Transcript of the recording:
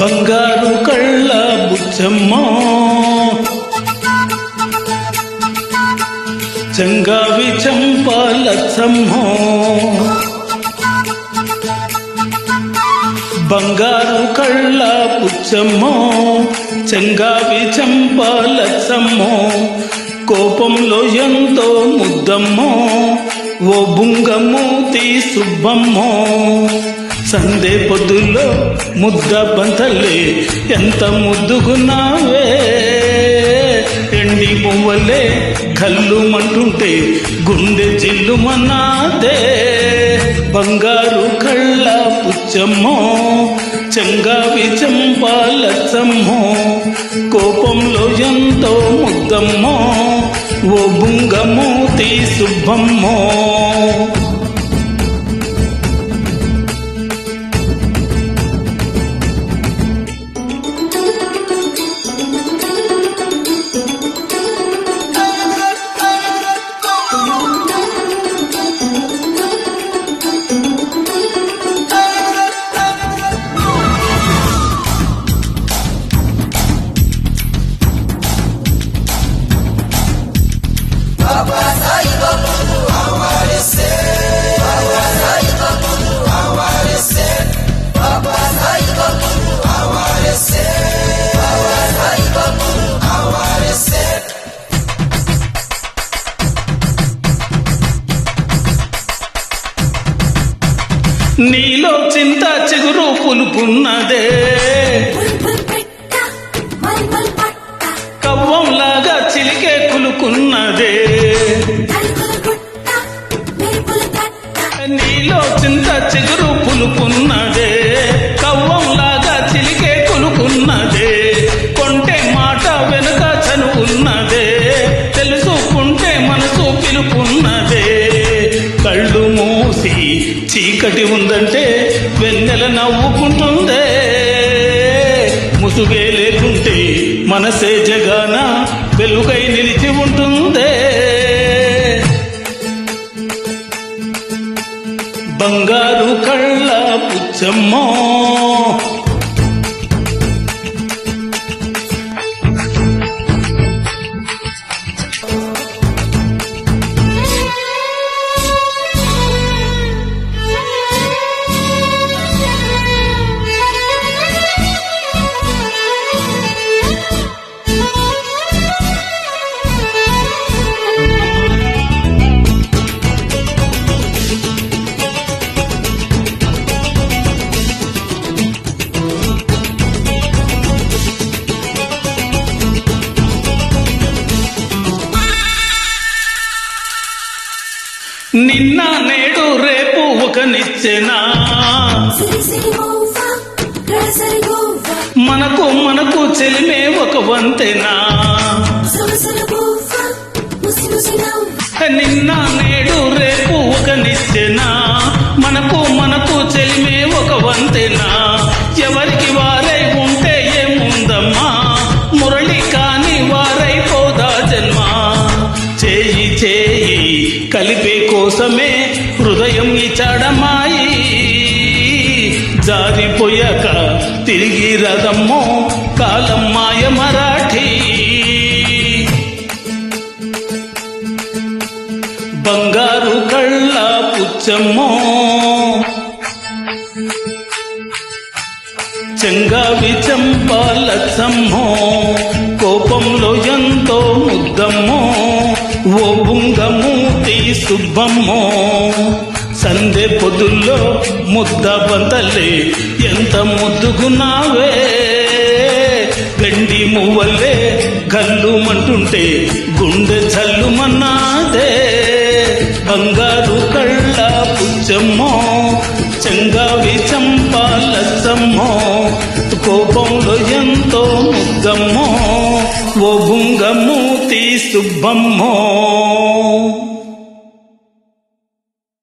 బంగారు కళ్ళ బుచ్చమ్మ చంగావి చంపాలచ్చమ్మ బంగారు కళ్ళ బుచ్చమ్మ చంగావి చంపాలచ్చమ్మ కోపంలో ఎంతో ముద్దమ్మ ఓ బుంగమూతి సుబ్బమ్మ సందే పొద్దుల్లో ముద్ద బంతలే ఎంత ముద్దుగున్నావే ఎండి పువ్వలే కల్లుమంటుంటే గుండె జిల్లుమన్నాదే బంగారు కళ్ళ పుచ్చమ్మ చంగావి చంపాలచ్చమ్మ కోపంలో ఎంతో ముద్దమ్మ ఓ బుంగమూతి సుబ్బమ్మ నీలో చింత చిగురు పులుపున్నదే కవ్వంలాగా చిలికే కులుకున్నదే నీలో చింత చిగురు పులుపున్నదే కవ్వంలాగా చిలికే కులుకున్నదే కొంటే మాట వెనుక చనువున్నదే తెలుసుకుంటే మనసు పిలుపున్నదే కళ్ళు మూసి చీకటి ఉందంటే వెన్నెల నవ్వుకుంటుందే ముసుగే లేకుంటే మనసే జగాన వెలుగై నిలిచి ఉంటుందే బంగారు కళ్ళ పుచ్చమ్మ నిన్న నేడు రేపు ఒక నిచ్చెనా మనకు చెలిమే ఒక వంతెనా నిన్న నేడు రేపు ఒక నిచ్చెనా మనకు చెలిమే ఒక వంతెనా ఎవరికి వారై ఉంటే ఏముందమ్మా మురళి కాని వారై పోదా జన్మ చేయి చేయి కలిపే కోసమే హృదయం ఇచ్చాడమాయి జారిపోయాక తిరిగి రదమ్మో కాలం మాయ మరాఠీ బంగారు కళ్ళ పుచ్చమ్మ చంగావి చంపాలచ్చమ్మ కోపంలో ఎంతో ముద్దమ్మ ఓ బుంగమూతి సుబ్బమ్మ సందే పొద్దుల్లో ముద్ద బంతలే ఎంత ముద్దుగున్నావే వెండి మువ్వలే గల్లుమంటుంటే గుండె జల్లుమన్నాదే బంగారు కళ్ళ పుచ్చమ్మ చంగావి చంపాలచ్చమ్మ కోపంలో ఎంతో ముద్దమ్మ ఓ బుంగమూతి సుబ్బమ్మ